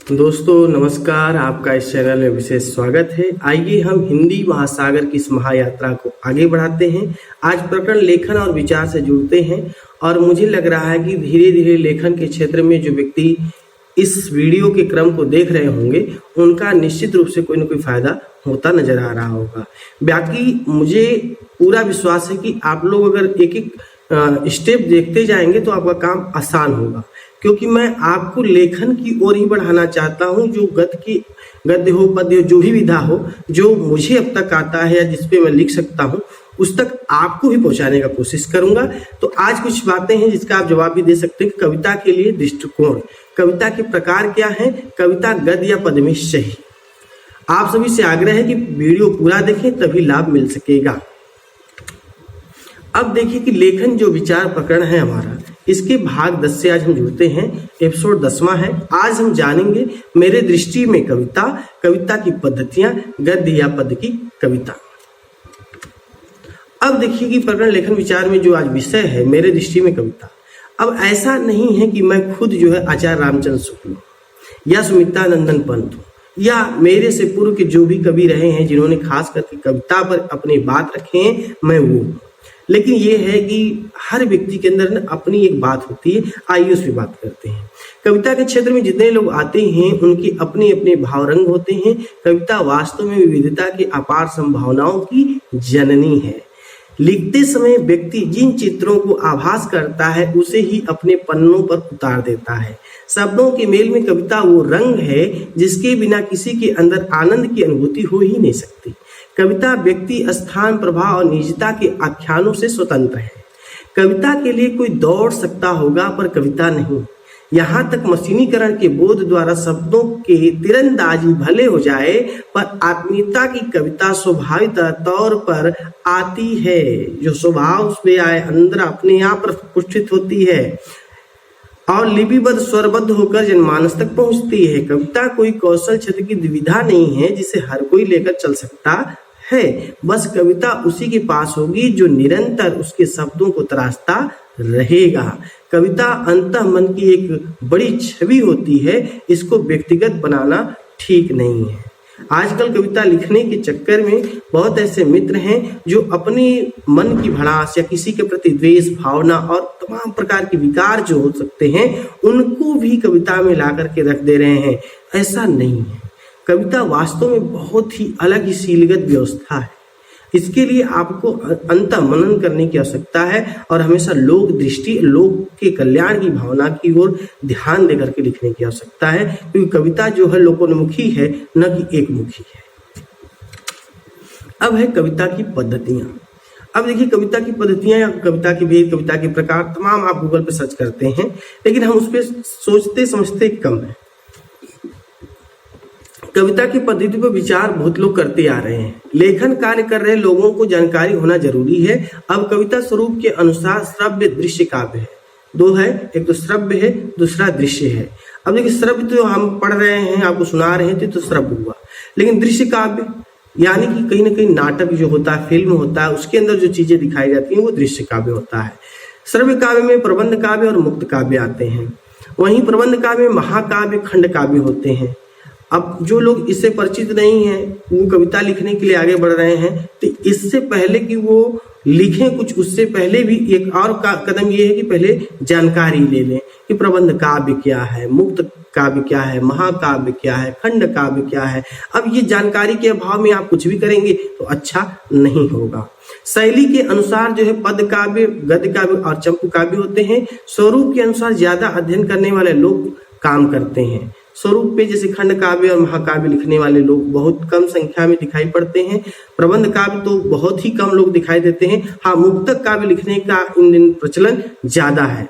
दोस्तों नमस्कार, आपका इस चैनल में विशेष स्वागत है। आइए हम हिंदी महासागर की इस महायात्रा को आगे बढ़ाते हैं। आज प्रकरण लेखन और विचार से जुड़ते हैं और मुझे लग रहा है कि धीरे धीरे लेखन के क्षेत्र में जो व्यक्ति इस वीडियो के क्रम को देख रहे होंगे उनका निश्चित रूप से कोई ना कोई फायदा होता नजर आ रहा होगा। बाकी मुझे पूरा विश्वास है कि आप लोग अगर एक एक स्टेप देखते जाएंगे तो आपका काम आसान होगा, क्योंकि मैं आपको लेखन की ओर ही बढ़ाना चाहता हूं। जो गद्य हो, पद्य हो, जो भी विधा हो, जो मुझे अब तक आता है या जिसपे मैं लिख सकता हूं उस तक आपको ही पहुंचाने का कोशिश करूंगा। तो आज कुछ बातें हैं जिसका आप जवाब भी दे सकते हैं कि कविता के लिए दृष्टिकोण, कविता के प्रकार क्या है, कविता गद्य या पद्य में सही। आप सभी से आग्रह है कि वीडियो पूरा देखें तभी लाभ मिल सकेगा। अब देखिए कि लेखन जो विचार प्रकरण है हमारा, इसके भाग 10 से आज हम जुड़ते हैं। एपिसोड 10वां है। आज हम जानेंगे मेरे दृष्टि में कविता, कविता की पद्धतियां, गद्य या पद्य की कविता। अब देखिए कि प्रकरण लेखन विचार में जो आज विषय है मेरे दृष्टि में कविता। अब ऐसा नहीं है कि मैं खुद जो है आचार्य रामचंद्र शुक्ल या सुमित्रा नंदन पंत हूं या मेरे से पूर्व के जो भी कवि रहे हैं जिन्होंने खास करके कविता पर अपनी बात रखे हैं, मैं वो। लेकिन ये है कि हर व्यक्ति के अंदर अपनी एक बात होती है। आइए उस पर बात करते हैं। कविता के क्षेत्र में जितने लोग आते हैं उनके अपने अपने भाव रंग होते हैं। कविता वास्तव में विविधता की अपार संभावनाओं की जननी है। लिखते समय व्यक्ति जिन चित्रों को आभास करता है उसे ही अपने पन्नों पर उतार देता है। शब्दों के मेल में कविता वो रंग है जिसके बिना किसी के अंदर आनंद की अनुभूति हो ही नहीं सकती। कविता व्यक्ति, स्थान, प्रभाव और निजता के आख्यानों से स्वतंत्र है। कविता के लिए कोई दौड़ सकता होगा पर कविता नहीं। यहाँ तक मशीनीकरण के बोध द्वारा शब्दों के तीरंदाजी भले हो जाए पर आत्मीयता की कविता स्वाभाविक तौर पर आती है। जो स्वभाव उसमें आए अंदर अपने आप प्रतिष्ठित होती है और लिपिबद्ध स्वरबद्ध होकर जनमानस तक पहुंचती है। कविता कोई कौशल क्षेत्र की दुविधा नहीं है जिसे हर कोई लेकर चल सकता है। बस कविता उसी के पास होगी जो निरंतर उसके शब्दों को तराशता रहेगा। कविता अंतः मन की एक बड़ी छवि होती है, इसको व्यक्तिगत बनाना ठीक नहीं है। आजकल कविता लिखने के चक्कर में बहुत ऐसे मित्र हैं जो अपने मन की भड़ास या किसी के प्रति द्वेष भावना और तमाम प्रकार के विकार जो हो सकते हैं उनको भी कविता में ला करके रख दे रहे हैं। ऐसा नहीं है। कविता वास्तव में बहुत ही अलग ही शीलगत व्यवस्था है। इसके लिए आपको अंतः मनन करने की आवश्यकता है और हमेशा लोक दृष्टि, लोक के कल्याण की भावना की ओर ध्यान देकर के लिखने की आवश्यकता है, क्योंकि कविता जो है लोकोन्मुखी है न कि एकमुखी है। अब है कविता की पद्धतियां। अब देखिए कविता की पद्धतियां या कविता के भेद, कविता के प्रकार तमाम आप गूगल पे सर्च करते हैं, लेकिन हम उस पर सोचते समझते कम है। कविता की पद्धति पर विचार बहुत लोग करते आ रहे हैं। लेखन कार्य कर रहे लोगों को जानकारी होना जरूरी है। अब कविता स्वरूप के अनुसार श्रव्य दृश्य काव्य है। दो है, एक तो श्रव्य है, दूसरा दृश्य है। अब देखिए श्रव्य तो हम पढ़ रहे हैं, आपको सुना रहे थे तो श्रव्य हुआ, लेकिन दृश्य काव्य यानी कि कहीं ना कहीं नाटक जो होता है, फिल्म होता है, उसके अंदर जो चीजें दिखाई जाती हैं वो दृश्य काव्य होता है। श्रव्य काव्य में प्रबंध काव्य और मुक्त काव्य आते हैं। वहीं प्रबंध काव्य में महाकाव्य, खंड काव्य होते हैं। अब जो लोग इससे परिचित नहीं हैं वो कविता लिखने के लिए आगे बढ़ रहे हैं, तो इससे पहले कि वो लिखें कुछ, उससे पहले भी एक और कदम ये है कि पहले जानकारी ले लें कि प्रबंध काव्य क्या है, मुक्त काव्य क्या है, महाकाव्य क्या है, खंड काव्य क्या है। अब ये जानकारी के अभाव में आप कुछ भी करेंगे तो अच्छा नहीं होगा। शैली के अनुसार जो है पद काव्य, गद्य काव्य और चंपू काव्य होते हैं। स्वरूप के अनुसार ज्यादा अध्ययन करने वाले लोग काम करते हैं। स्वरूप पे जैसे खंड काव्य और महाकाव्य लिखने वाले लोग बहुत कम संख्या में दिखाई पड़ते हैं। प्रबंध काव्य तो बहुत ही कम लोग दिखाई देते हैं। हाँ, मुक्तक काव्य लिखने का इन दिन प्रचलन ज्यादा है।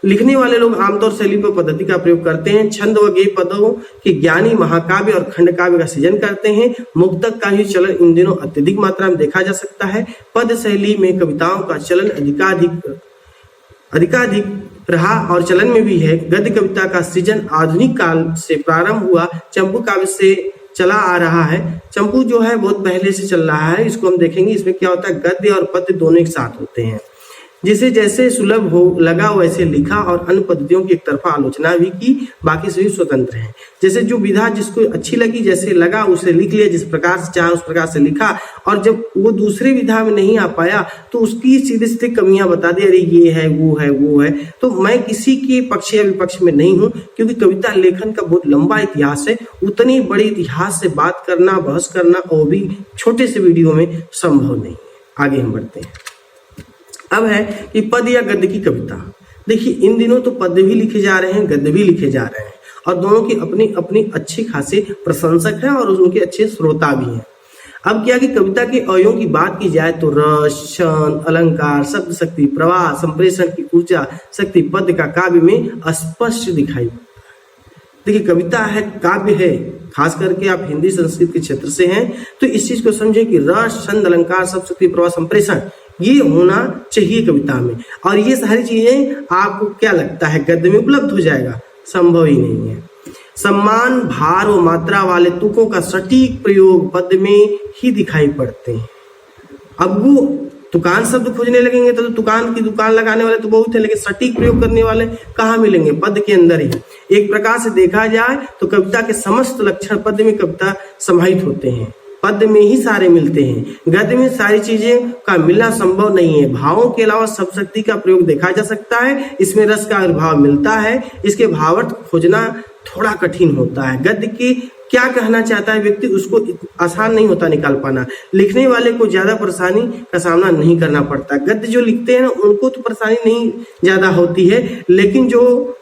लिखने वाले लोग आमतौर शैली पर पद्धति का प्रयोग करते हैं। छंद व गेय पदों के ज्ञानी महाकाव्य और खंड काव्य का सृजन करते हैं। मुक्तक का ही चलन इन दिनों अत्यधिक मात्रा में देखा जा सकता है। पद शैली में कविताओं का चलन अधिकाधिक रहा और चलन में भी है। गद्य कविता का सृजन आधुनिक काल से प्रारंभ हुआ, चंपू काव्य से चला आ रहा है। चंपू जो है बहुत पहले से चल रहा है, इसको हम देखेंगे। इसमें क्या होता है, गद्य और पद्य दोनों एक साथ होते हैं। जिसे जैसे सुलभ हो लगा वैसे लिखा और अन्य पद्धतियों की एक तरफा आलोचना भी की, बाकी सभी स्वतंत्र हैं। जैसे जो विधा जिसको अच्छी लगी, जैसे लगा उसे लिख लिया, जिस प्रकार से चाहा उस प्रकार से लिखा, और जब वो दूसरे विधा में नहीं आ पाया तो उसकी सीधे सीधे कमियां बता दी, अरे ये है वो है वो है। तो मैं किसी के पक्ष या विपक्ष में नहीं हूँ, क्योंकि कविता लेखन का बहुत लंबा इतिहास है। उतनी बड़े इतिहास से बात करना, बहस करना और भी छोटे से वीडियो में संभव नहीं है। आगे हम बढ़ते हैं। अब है कि पद या गद्य की कविता। देखिए, इन दिनों तो पद्य भी लिखे जा रहे हैं, गद्य भी लिखे जा रहे हैं, और दोनों की अपनी अपनी अच्छी खासी प्रशंसक हैं और उनके अच्छे श्रोता भी हैं। अब क्या कि कविता के अवयवों की बात की जाए तो रस, छंद, अलंकार, शब्द शक्ति, प्रवाह, संप्रेषण की ऊर्जा शक्ति पद्य का काव्य में स्पष्ट दिखाई पड़ता है। देखिए, कविता है, काव्य है, खास करके आप हिंदी संस्कृत के क्षेत्र से हैं तो इस चीज को समझे कि रस, छंद, अलंकार, शब्द शक्ति, प्रवाह, संप्रेषण ये होना चाहिए कविता में। और ये सारी चीजें आपको क्या लगता है गद्य में उपलब्ध हो जाएगा? संभव ही नहीं है। सम्मान, भार व मात्रा वाले तुकों का सटीक प्रयोग पद्य में ही दिखाई पड़ते हैं। अब वो दुकान शब्द खोजने लगेंगे तो दुकान की दुकान लगाने वाले तो बहुत है, लेकिन सटीक प्रयोग करने वाले कहाँ मिलेंगे? पद्य के अंदर ही। एक प्रकार से देखा जाए तो कविता के समस्त लक्षण पद्य में कविता समाहित होते हैं, पद्य में ही सारे मिलते हैं। गद्य में सारी चीजें का मिलना संभव नहीं है। भावों के अलावा शब्द शक्ति का प्रयोग देखा जा सकता है, इसमें रस का आविर्भाव मिलता है, इसके भावार्थ खोजना थोड़ा कठिन होता है। गद्य के क्या कहना चाहता है व्यक्ति, उसको आसान नहीं होता निकाल पाना। लिखने वाले को ज्यादा परेशानी का सामना नहीं करना पड़ता। गद्य जो लिखते हैं ना उनको तो परेशानी नहीं ज्यादा होती है, लेकिन जो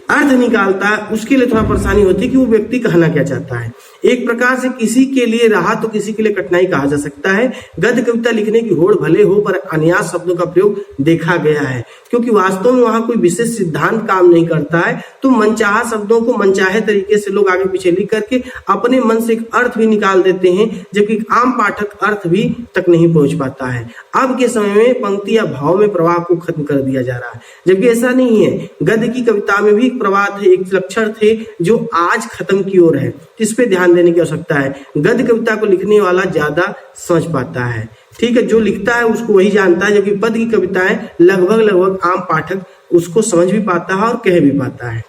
अर्थ निकालता है उसके लिए थोड़ा परेशानी होती है कि वो व्यक्ति कहना क्या चाहता है। एक प्रकार से किसी के लिए राहत तो किसी के लिए कठिनाई कहा जा सकता है। गद्य कविता लिखने की होड़ भले हो, पर अन्यास शब्दों का प्रयोग देखा गया है, क्योंकि वास्तव में वहां कोई विशेष सिद्धांत काम नहीं करता है। तो मनचाहा शब्दों को मनचाहे तरीके से लोग आगे पीछे लिख करके अपने मन से एक अर्थ भी निकाल देते हैं, जबकि आम पाठक अर्थ भी तक नहीं पहुंच पाता है। अब के समय में पंक्ति या भाव में प्रवाह को खत्म कर दिया जा रहा है, जबकि ऐसा नहीं है। गद्य की कविता में भी एक प्रवाह थे, एक लक्षण थे जो आज खत्म की ओर है। इस पे ध्यान देने की आवश्यकता है। गद्य कविता को लिखने वाला ज्यादा समझ पाता है, ठीक है, जो लिखता है उसको वही जानता है, जबकि पद्य की कविताएं लगभग आम पाठक उसको समझ भी पाता है और कह भी पाता है।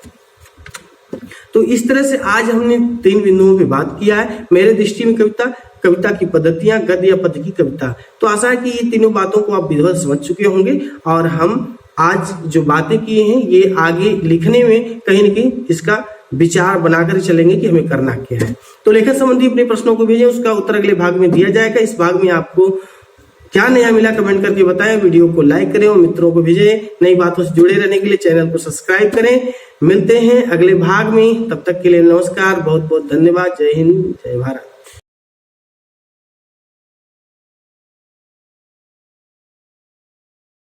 तो इस तरह से आज हमने 3 बिंदुओं पे बात किया है। मेरे दृष्टि में कविता की पद्धतियां, गद्य या पद्य की कविता। तो आशा है कि ये तीनों बातों को आप विधिवत समझ चुके होंगे, और हम आज जो बातें किए हैं ये आगे लिखने में कहीं न कहीं इसका विचार बनाकर चलेंगे कि हमें करना क्या है। तो लेखन संबंधी अपने प्रश्नों को भेजें, उसका उत्तर अगले भाग में दिया जाएगा। इस भाग में आपको क्या नया मिला कमेंट करके बताएं, वीडियो को लाइक करें और मित्रों को भेजें। नई बातों से जुड़े रहने के लिए चैनल को सब्सक्राइब करें। मिलते हैं अगले भाग में, तब तक के लिए नमस्कार, बहुत बहुत धन्यवाद। जय हिंद, जय भारत।